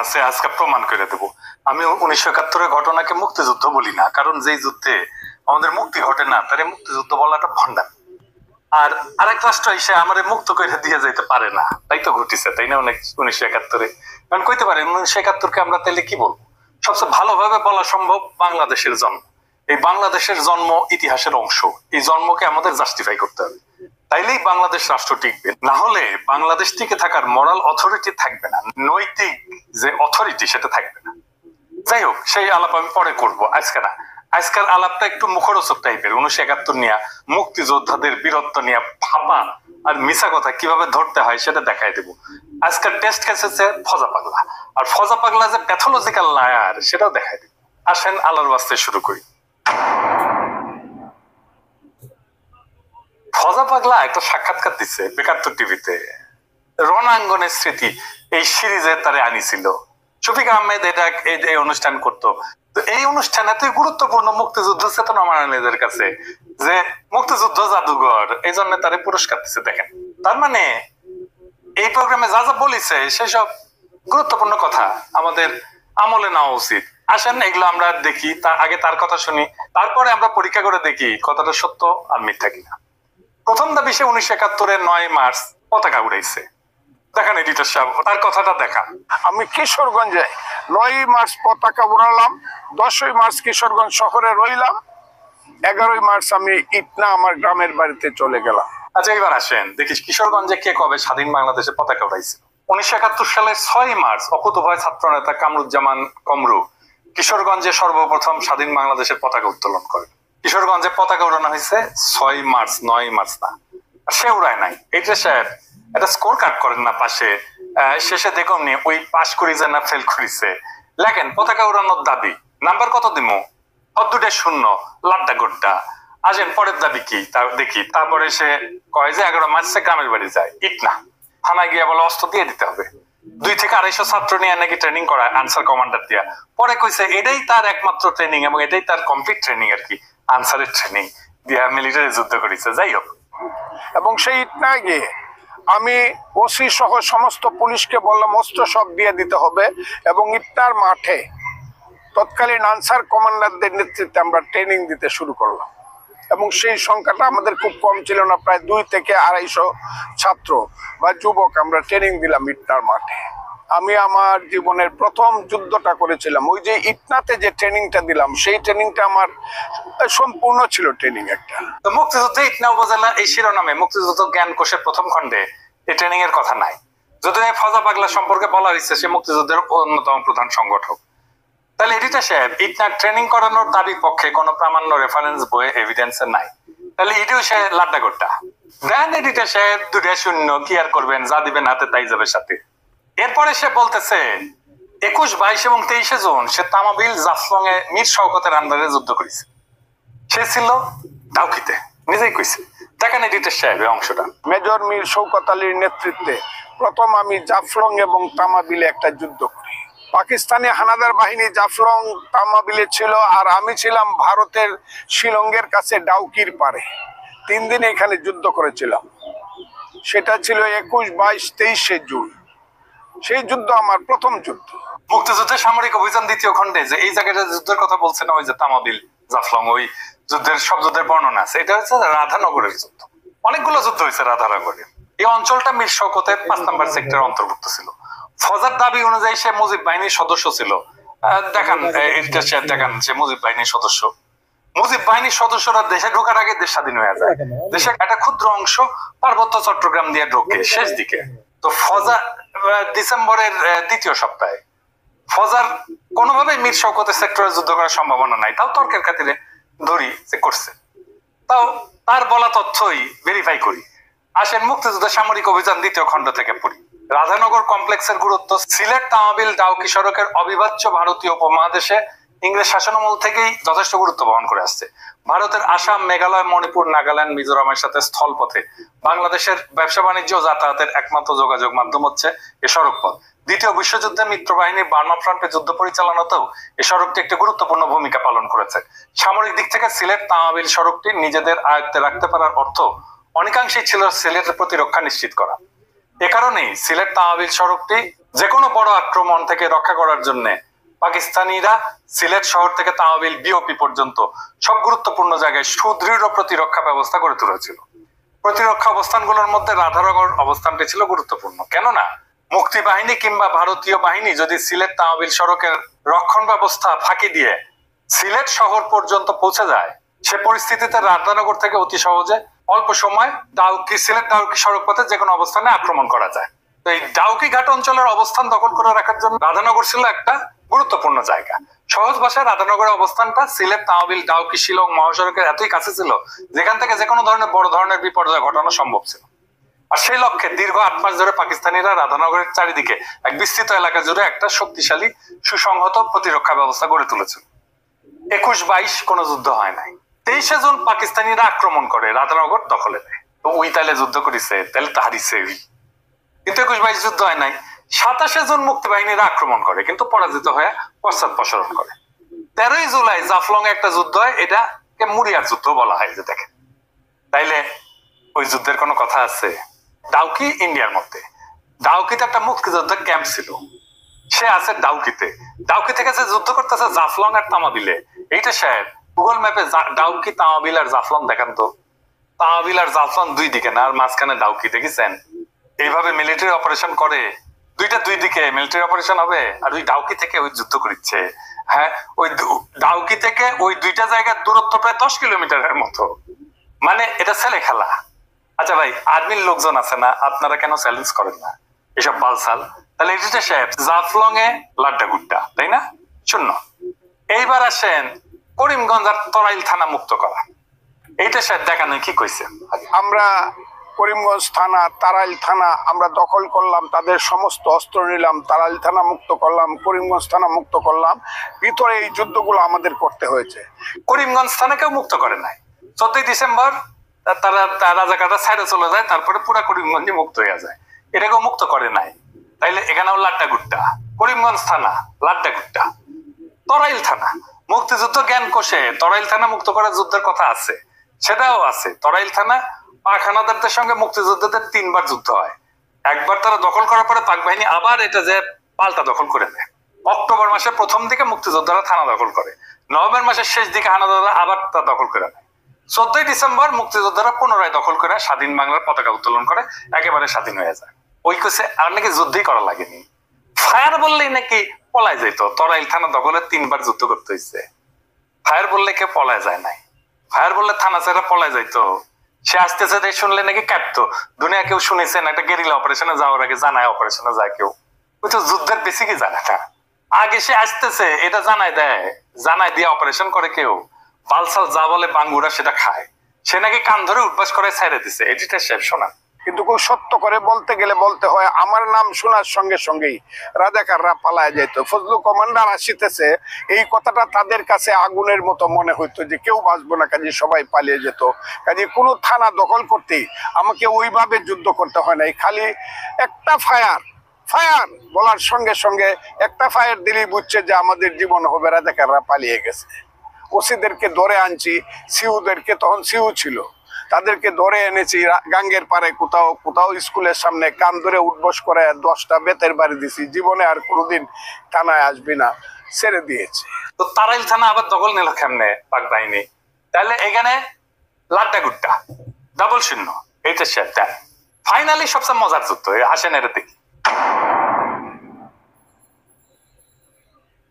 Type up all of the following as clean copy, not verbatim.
আছে, আজকে প্রমাণ করে দেব। আমি 1971-এর ঘটনাকে মুক্তিযুদ্ধ বলি না, কারণ যেই যুদ্ধে আমাদের মুক্তি ঘটে না তারে মুক্তিযুদ্ধ বলাটা ভণ্ডামি। আর আরেক রাষ্ট্র এসে আমাদের মুক্ত করে দিয়ে যেতে পারে না, তাই তো ঘটিছে, তাই না? অনেক 1971-এ কারণ কইতে পারে 1971-কে আমরা তাহলে কি বলবো? সবচেয়ে ভালোভাবে বলা সম্ভব বাংলাদেশের জন্ম। এই বাংলাদেশের জন্ম ইতিহাসের অংশ, এই জন্মকে আমাদের জাস্টিফাই করতে হবে, তাইলেই বাংলাদেশ রাষ্ট্র টিকবে। না হলে বাংলাদেশ টিকে থাকার মরাল অথরিটি থাকবে না, নৈতিক যে অথরিটি সেটা থাকবে না। যাই হোক, সেই আলাপ আমি পরে করব, আজকে না। আজকের আলাপটা একটু মুখরোচক টাইপের। 1971 নিয়ে, মুক্তিযোদ্ধাদের বীরত্ব নিয়ে ফাপা আর মিছা কথা কিভাবে ধরতে হয় সেটা দেখাই দেব। আজকের টেস্ট কেস হচ্ছে ফজা পাগলা, আর ফজা পাগলা যে প্যাথোলজিক্যাল লায়ার সেটাও দেখাই দেব। আসেন আল্লাহর ওয়াস্তে শুরু করি। ফজা পাগলা একটা সাক্ষাৎকার দিচ্ছে বেকাত্তর টিভিতে। রণাঙ্গনের স্মৃতি এই সিরিজে তারে আনিছিল শফিক আহমেদ, এটা এই অনুষ্ঠান করতো। তো এই অনুষ্ঠান এতই গুরুত্বপূর্ণ মুক্তিযুদ্ধ চেতনা মারানীদের কাছে যে মুক্তিযুদ্ধ জাদুঘর এই জন্য তারে পুরস্কার দিচ্ছে। দেখেন, তার মানে এই প্রোগ্রামে যা যা বলিছে সেসব গুরুত্বপূর্ণ কথা আমাদের আমলে নেওয়া উচিত। আসেন এগুলো আমরা দেখি, তার আগে তার কথা শুনি, তারপরে আমরা পরীক্ষা করে দেখি কথাটা সত্য আর মিথ্যা কিনা। প্রথম দাবি, সে 1971-এর 9 মার্চ পতাকা উড়াইছে। দেখেন এডিটর সাহেব, তার কথাটা দেখান। আমি কিশোরগঞ্জে 9 মার্চ পতাকা উড়ালাম, 10 মার্চ কিশোরগঞ্জ শহরে রইলাম, 11 মার্চ আমি ইটনা আমার গ্রামের বাড়িতে চলে গেলাম। আচ্ছা, এবার আসেন দেখি কিশোরগঞ্জে কে কবে স্বাধীন বাংলাদেশে পতাকা উড়াইছিল। 1971 সালের 6 মার্চ অকুতোভয় ছাত্র নেতা কামরুজ্জামান কমরু কিশোরগঞ্জে সর্বপ্রথম স্বাধীন বাংলাদেশের পতাকা উত্তোলন করেন। কিশোরগঞ্জে পতাকা উড়ানো হয়েছে 6 মার্চ, 9 মার্চ না। সে উড়ায় নাই। এইটা সাহেব একটা স্কোর কার্ড করেন না পাশে, শেষে দেখুন নি ওই পাস করিছে না ফেল করিছে, লেখেন পতাকা উড়ানোর দাবি। নাম্বার কত দিমু? দুটা শূন্য, লাড্ডা গোড্ডা। আসেন পরের দাবি কি তা দেখি। তারপরে সে কয় যে 11 মার্চে গ্রামের বাড়ি যায় ইটনা, থানায় গিয়ে বলে অস্ত্র দিয়ে দিতে হবে। 200 থেকে 250 ছাত্র নিয়ে নাকি ট্রেনিং করায় আনসার কমান্ডার দিয়া। পরে কইছে এটাই তার একমাত্র ট্রেনিং এবং এটাই তার কমপ্লিট ট্রেনিং আর কি, আনসারের ট্রেনিং দিয়া মিলিটারি যুদ্ধ করেছে। যাই হোক, এবং সেই ইটনায় গিয়ে আমি ওসি সহ সমস্ত পুলিশকে বললাম অস্ত্র সব দিয়ে দিতে হবে, এবং ইটনার মাঠে তৎকালীন আনসার কমান্ডারদের নেতৃত্বে আমরা ট্রেনিং দিতে শুরু করলাম। এবং সেই সংখ্যাটা আমাদের খুব কম ছিল না, প্রায় 2 থেকে 250 ছাত্র বা যুবক আমরা ট্রেনিং দিলাম ইটনার মাঠে। আমি আমার জীবনের প্রথম যুদ্ধটা করেছিলাম। ওই যে ইটনাতে যে ট্রেনিংটা দিলাম, সেই ট্রেনিংটা আমার সম্পূর্ণ ছিল ট্রেনিং একটা। তো মুক্তিযুদ্ধে ইটনা উপজেলা এই শিরোনামে মুক্তিযুদ্ধ জ্ঞান কোষের প্রথম খণ্ডে এই ট্রেনিং এর কথা নাই। যদি ফজা পাগলা সম্পর্কে বলা হয়েছে সে মুক্তিযুদ্ধের অন্যতম প্রধান সংগঠক, তাহলে এডিটর সাহেব ইটনা ট্রেনিং করানোর দাবির পক্ষে কোনো প্রামাণ্য রেফারেন্স বইয়ে এভিডেন্স নাই। তাহলে এটিও সে লাড্ডা গোড্ডা দেন। এডিটর সাহেব 2 শূন্য, কি আর করবেন, যা দিবেন হাতে তাই যাবে সাথে। এরপরে সে বলতেছে 21, 22 এবং 23 জুন সে তামাবিল জাফলং এ মীর শওকতের আন্ডারে যুদ্ধ করেছে। সে ছিল ডাউকিতে, নিজেই কইছে। দেখেন এডিটর সাহেব এই অংশটা। মেজর মীর শওকত আলীর নেতৃত্বে প্রথম আমি জাফলং এবং তামাবিলে একটা যুদ্ধ করি। পাকিস্তানি হানাদার বাহিনী জাফলং তামাবিলে ছিল, আর আমি ছিলাম ভারতের শিলংয়ের কাছে ডাউকির পারে। 3 দিন এখানে যুদ্ধ করেছিলাম। সেটা ছিল 21, 22, 23 জুন। সেই যুদ্ধ আমার প্রথম যুদ্ধ। মুক্তিযুদ্ধের সামরিক অভিযান দ্বিতীয় খণ্ডে যে এই জায়গাটা যুদ্ধের কথা বলছে না, ওই যে তামাবিল জাফলং, ওই যুদ্ধের সব যুদ্ধের বর্ণনা আছে। এটা হচ্ছে রাধানগরের যুদ্ধ। অনেকগুলো যুদ্ধ হয়েছে রাধানগরে। এই অঞ্চলটা মীর শওকতের 5 নম্বর সেক্টরের অন্তর্ভুক্ত ছিল। ফজার দাবি অনুযায়ী সে মুজিব বাহিনীর সদস্য ছিল। দেখান দেখান সে মুজিব বাহিনীর সদস্য। মুজিব বাহিনীর সদস্যরা দেশে ঢোকার আগে দেশ স্বাধীন হয়ে যায়। দেশে একটা ক্ষুদ্র অংশ পার্বত্য চট্টগ্রাম দিয়ে ঢোকে শেষ দিকে। তো ফজা ডিসেম্বরের 2য় সপ্তাহে ফজার কোনোভাবে মীর শওকতের সেক্টরে যুদ্ধ করার সম্ভাবনা নাই, তাও তর্কের খাতিরে ধরি যে করছে। তাও তার বলা তথ্যই ভেরিফাই করি। আসেন মুক্তিযুদ্ধ সামরিক অভিযান দ্বিতীয় খণ্ড থেকে পড়ি। রাধানগর কমপ্লেক্সের গুরুত্ব সিলেট তামাবিল ডাউকি সড়কের অবিভাজ্য ভারতীয় উপমহাদেশে ইংরেজ শাসনামল থেকেই যথেষ্ট গুরুত্ব বহন করে আসছে। ভারতের আসাম, মেঘালয়, মণিপুর, নাগাল্যান্ড, মিজোরামের সাথে স্থলপথে বাংলাদেশের ব্যবসা বাণিজ্য যাতায়াতের একমাত্র যোগাযোগ মাধ্যম হচ্ছে এ সড়ক পথ। দ্বিতীয় বিশ্বযুদ্ধে মিত্রবাহিনীর বার্মা ফ্রন্টে যুদ্ধ পরিচালনাতেও এ সড়কটি একটি গুরুত্বপূর্ণ ভূমিকা পালন করেছে। সামরিক দিক থেকে সিলেট তামাবিল সড়কটি নিজেদের আয়ত্তে রাখতে পারার অর্থ অনেকাংশেই ছিল সিলেটের প্রতিরক্ষা নিশ্চিত করা। এ কারণেই সিলেট তামাবিল সড়কটি যে কোনো বড় আক্রমণ থেকে রক্ষা করার জন্য পাকিস্তানিরা সিলেট শহর থেকে তাওয়াবিল বিওপি পর্যন্ত সব গুরুত্বপূর্ণ জায়গায় সুদৃঢ় প্রতিরক্ষা ব্যবস্থা গড়ে তুলেছিল। প্রতিরক্ষা অবস্থানগুলোর মধ্যে রাধানগর অবস্থানটি ছিল গুরুত্বপূর্ণ, কেননা মুক্তি বাহিনী কিংবা ভারতীয় বাহিনী যদি সিলেট তাওয়াবিল সড়কের রক্ষণ ব্যবস্থা ফাঁকি দিয়ে সিলেট শহর পর্যন্ত পৌঁছে যায়, সে পরিস্থিতিতে রাধানগর থেকে অতি সহজে অল্প সময় সিলেট ডাউকি সড়ক পথে যে কোনো অবস্থানে আক্রমণ করা যায়। তো এই ডাউকি ঘাট অঞ্চলের অবস্থান দখল করে রাখার জন্য রাধানগর ছিল একটা গুরুত্বপূর্ণ জায়গা। সহজ ভাষায় রাধানগরের অবস্থানটা সিলেট তাওয়াবিল ডাউকি শিলং মহাসড়কের এতই কাছে ছিল যেখান থেকে যে কোনো ধরনের বড় ধরনের বিপর্যয় ঘটানো সম্ভব ছিল। আর সেই লক্ষ্যে দীর্ঘ 8 মাস ধরে পাকিস্তানিরা রাধানগরের চারিদিকে এক বিস্তৃত এলাকা জুড়ে একটা শক্তিশালী সুসংহত প্রতিরক্ষা ব্যবস্থা গড়ে তুলেছিল। 21-22 কোনো যুদ্ধ হয় নাই। 23শে জুন পাকিস্তানিরা আক্রমণ করে রাধানগর দখলে নেয়। তো ওই তাইলে যুদ্ধ করেছে, তাহলে তো হারিছে। কিন্তু 21-22 যুদ্ধ হয় নাই। 27শে জুন মুক্তি বাহিনীরা আক্রমণ করে কিন্তু পরাজিত হয়ে পশ্চাৎপসরণ করে। 13ই জুলাই জাফলং এ একটা যুদ্ধ হয়, এটাকে মুরিয়ার যুদ্ধ বলা হয়। যে দেখেন, তাইলে ওই যুদ্ধের কোনো কথা আছে? ডাউকি ইন্ডিয়ার মধ্যে, ডাউকিতে একটা মুক্তিযোদ্ধার ক্যাম্প ছিল, সে আছে ডাউকিতে। ডাউকি থেকে যে যুদ্ধ করতেছে জাফলং আর তামাবিলে, এইটা সাহেব গুগল ম্যাপে ডাউকি তামাবিল আর জাফলং দেখান তো। তামাবিল আর জাফলং দুই দিকে না, আর মাঝখানে ডাউকি, দেখেছেন? এইভাবে মিলিটারি অপারেশন করে, দুইটা দুই দিকে মিলিটারি অপারেশন হবে, আর ওই ডাউকি থেকে ওই যুদ্ধ করছে। হ্যাঁ, ওই ডাউকি থেকে ওই দুইটা জায়গার দূরত্ব প্রায় 10 কিলোমিটারের মতো। মানে এটা ছেলে খেলা। আচ্ছা ভাই, আর্মির লোকজন আছে না, আপনারা কেন চ্যালেঞ্জ করেন না এসব বালসাল? তাহলে এটা সাহেব জাফলং এ লাড্ডা গুড্ডা, তাই না? শূন্য। এইবার আসেন করিমগঞ্জ আর তরাইল থানা মুক্ত করা, এইটা সাহেব দেখানো কি কইছে? আমরা করিমগঞ্জ থানা, তারাইল থানা আমরা দখল করলাম, তাদের সমস্ত অস্ত্র নিলাম, তারাইল থানা মুক্ত করলাম, করিমগঞ্জ থানা মুক্ত করলাম। ভিতরে এই যুদ্ধগুলো আমাদের করতে হয়েছে। করিমগঞ্জ থানাকেও মুক্ত করে নাই। 14ই ডিসেম্বর তারা রাজাকাররা ছাইড়ে চলে যায়, তারপরে পুরা করিমগঞ্জ মুক্ত হয়ে যায়। এটাকেও মুক্ত করে নাই। তাইলে এখানেও লাড্ডা গুড্ডা। করিমগঞ্জ থানা লাড্ডা গুড্ডা। তরাইল থানা মুক্তিযুদ্ধ জ্ঞান কোষে তরাইল থানা মুক্ত করার যুদ্ধের কথা আছে, সেটাও আছে। তরাইল থানা পাক হানাদারদের সঙ্গে মুক্তিযোদ্ধাদের 3 বার যুদ্ধ হয়। একবার তারা দখল করার পরে পাক বাহিনী আবার এটা যে পাল্টা দখল করে নেয়। অক্টোবর মাসের প্রথম দিকে মুক্তিযোদ্ধারা থানা দখল করে, নভেম্বর মাসের শেষ দিকে হানাদাররা আবার তা দখল করে নেয়। 14ই ডিসেম্বর মুক্তিযোদ্ধারা পুনরায় দখল করে স্বাধীন বাংলার পতাকা উত্তোলন করে, একেবারে স্বাধীন হয়ে যায়। ওই কোসে আর নাকি যুদ্ধই করা লাগেনি, ফায়ার বললেই নাকি পলায় যেত। তরাইল থানা দখলে 3 বার যুদ্ধ করতে হয়েছে। ফায়ার বললে কেউ পলায় যায় নাই। ফায়ার বললে থানা ছেড়ে পলায় যাইতো। সে আসতেছে তাই শুনলে নাকি কাঁপতো। দুনিয়া কেউ শুনেছেন একটা গেরিলা অপারেশনে যাওয়ার আগে জানায় অপারেশনে যায় কেউ? ওই তো যুদ্ধের বেসিকই জানে না। আগে সে আসতেছে এটা জানাই দেয়, জানাই দিয়ে অপারেশন করে কেউ। বালসাল যা বলে বাঙ্গুরা সেটা খায়। সে নাকি কান ধরে উঠবাস করে ছাইড়ে দিছে। এডিটার সাহেব শোনা। কিন্তু খুব সত্য করে বলতে গেলে বলতে হয়, আমার নাম শোনার সঙ্গে সঙ্গেই রাজাকাররা পালায় যেত। ফজলু কমান্ডার আসিতেছে, এই কথাটা তাদের কাছে আগুনের মতো মনে হইতো যে কেউ বাঁচবো না, কাজে সবাই পালিয়ে যেত। কাজে কোনো থানা দখল করতেই আমাকে ওইভাবে যুদ্ধ করতে হয় নাই। খালি একটা ফায়ার বলার সঙ্গে সঙ্গে একটা ফায়ার দিলেই বুঝছে যে আমাদের জীবন হবে, রাজাকাররা পালিয়ে গেছে। ওসিদেরকে ধরে আনছি, সিউদেরকে, তখন সিউ ছিল, তাদেরকে ধরে এনেছি গাঙ্গের পারে কোথাও কোথাও স্কুলের সামনে কান ধরে উঠবস করে 10টা বেতের বাড়ি দিছি। জীবনে আর কোনোদিন থানায় আসবি না, ছেড়ে দিয়েছে। তো তারাইল থানা আবার দখল নিল কেমনে পাক বাহিনী? তাহলে এখানে লাড্ডা গুড্ডা, ডাবল শূন্য। এইটা সে দেন। ফাইনালি সবচেয়ে মজার যুদ্ধ, আসেন এটা দেখি।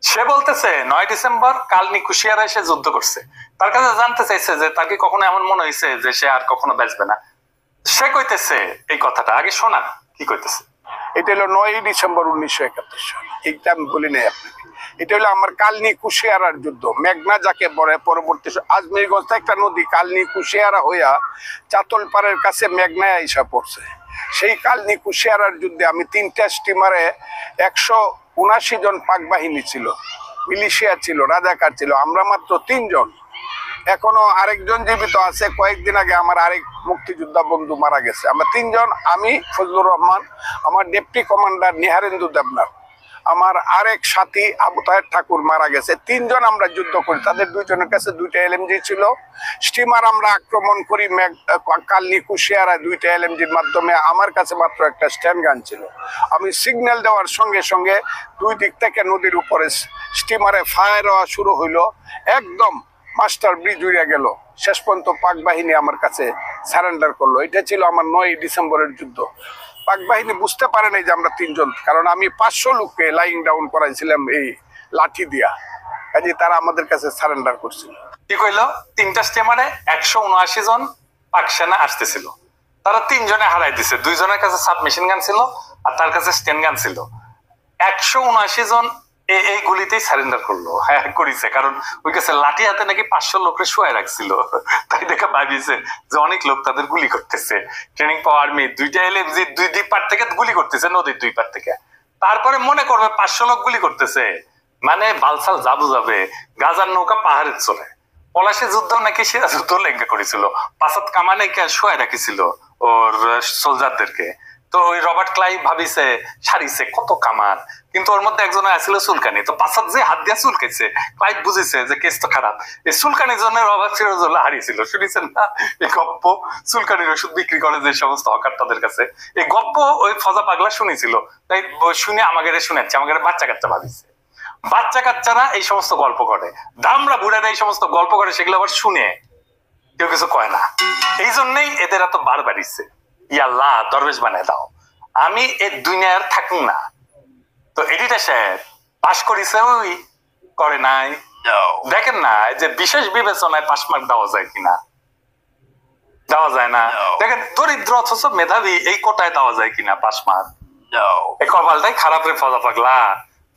সে বলতেছে 9 ডিসেম্বর কালনি কুশিয়ারা এসে যুদ্ধ করছে। তার কাছে জানতে চাইছে যে তার কি কখনো এমন মনে হয়েছে যে সে আর কখনো বাঁচবে না। সে কইতেছে এই কথাটা, আগে শোনান কি কইতেছে। এটা হলো 9ই ডিসেম্বর 1971 সাল। এইটা আমি বলি নাই আপনাকে। এটা হলো আমার কালনি কুশিয়ারার যুদ্ধ। মেঘনা যাকে বলে, পরবর্তী আজমিরগঞ্জ একটা নদী কালনি কুশিয়ারা হইয়া চাতলপাড়ের কাছে মেঘনায় আইসা পড়ছে। সেই কালনি কুশিয়ারার যুদ্ধে আমি 3টা স্টিমারে 179 জন পাক বাহিনী ছিল, মিলিশিয়া ছিল, রাজাকার ছিল। আমরা মাত্র 3 জন। এখনো আরেকজন জীবিত আছে। কয়েকদিন আগে আমার আরেক মুক্তিযোদ্ধা বন্ধু মারা গেছে। আমরা 3 জন, আমি ফজলুর রহমান, আমার ডেপুটি কমান্ডার নিহারেন্দু দেবনাথ, আমার আরেক সাথী আবু তাহের ঠাকুর মারা গেছে। 3 জন আমরা যুদ্ধ করি, তাদের 2 জনের কাছে 2টা এলএমজি ছিল। স্টিমার আমরা আক্রমণ করি কাল্লি কুশিয়ারা 2টা এলএমজির মাধ্যমে, আমার কাছে মাত্র একটা স্ট্যান্ড গান ছিল। আমি সিগন্যাল দেওয়ার সঙ্গে সঙ্গে 2 দিক থেকে নদীর উপরে স্টিমারে ফায়ার হওয়া শুরু হইলো, একদম মাস্টার ব্রিজ উড়ে গেল। শেষ পর্যন্ত পাক বাহিনী আমার কাছে সারেন্ডার করলো। এটা ছিল আমার 9 ডিসেম্বরের যুদ্ধ। পাক বাহিনী বুঝতে পারে নাই যে আমরা 3 জন, কারণ আমি 500 লোককে লাইং ডাউন করাইছিলাম এই লাঠি দিয়া, কাজে তারা আমাদের কাছে সারেন্ডার করছিল। কি কইলো? 3টা স্টিমারে 179 জন পাক সেনা আসতেছিল, তারা 3 জনে হারাই দিছে। 2 জনের কাছে সাবমেশিন গান ছিল আর তার কাছে স্ট্যান্ড গান ছিল। 179 জন এই গুলিতেই সারেন্ডার করলো। হ্যাঁ করেছে, কারণ ওই কাছে লাঠি হাতে নাকি 500 লোকরে শুয়ে রাখছিল, তাই দেখা ভাবিছে যে অনেক লোক তাদের গুলি করতেছে। ট্রেনিং পাওয়া আর্মি 2টা এলএমজি 2 পার থেকে গুলি করতেছে, নদীর 2 পার থেকে। তারপরে মনে করবে 500 লোক গুলি করতেছে, মানে বালসাল যাবো যাবে। গাজার নৌকা পাহাড়ের চলে। পলাশি যুদ্ধ নাকি সেরা যুদ্ধ লেঙ্গা করেছিল, পাসাদ কামানে শুয়ে রাখিছিল ওর সোলজারদেরকে। তো ওই রবার্ট ক্লাইভ ভাবিছে সারিছে কত কামান, কিন্তু ওর মধ্যে একজন আছিল চুলকানি। তো পাসাদ যে হাত দিয়ে চুলকাইছে, ক্লাইভ বুঝেছে যে কেস তো খারাপ। এই চুলকানির জন্য রবার্ট সিরাজউল্লাহ হারিয়েছিল। শুনেছেন না এই গপ্প? চুলকানির ওষুধ বিক্রি করে যে সমস্ত হকার তাদের কাছে, এই গপ্প ওই ফজা পাগলা শুনেছিল। তাই শুনে আমাকে শুনেছে, আমাকে বাচ্চা কাচ্চা ভাবিছে। বাচ্চা কাচ্চারা এই সমস্ত গল্প করে, দামরা বুড়ারা এই সমস্ত গল্প করে, সেগুলো আবার শুনে কেউ কিছু কয় না। এই জন্যই এদের এত বার বাড়িছে। ইয়াল্লাহ দরবেশ বানায় দাও, আমি এই দুনিয়ার থাকুন না। তো এডিটা সাহেব পাশ করিছে, ওই করে নাই। দেখেন না যে বিশেষ বিবেচনায় পাশ মার্ক দেওয়া যায় কিনা, দেওয়া যায় না। দেখেন দরিদ্র অথচ মেধাবী, এই কোটায় দেওয়া যায় কিনা পাশ মার্ক। এই কপালটাই খারাপ রে ফজা পাগলা।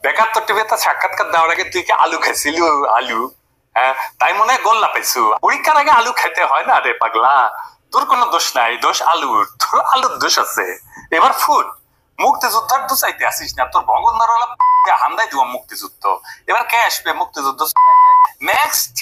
বেকার তোর টিভিতে সাক্ষাৎকার দেওয়ার আগে তুই কি আলু খাইছিলি? আলু, হ্যাঁ তাই মনে হয় গোল্লা পাইছু। পরীক্ষার আগে আলু খাইতে হয় না রে পাগলা, তোর কোনো দোষ নাই, দোষ আলুর। তোর আলুর দোষ আছে। এবার ফুট মুক্তিযোদ্ধার দোষ চাইতে আসিস না, তোর ভগন্দর হান্দাই দিব মুক্তিযুদ্ধ। এবার কে আসবে মুক্তিযুদ্ধ? নেক্সট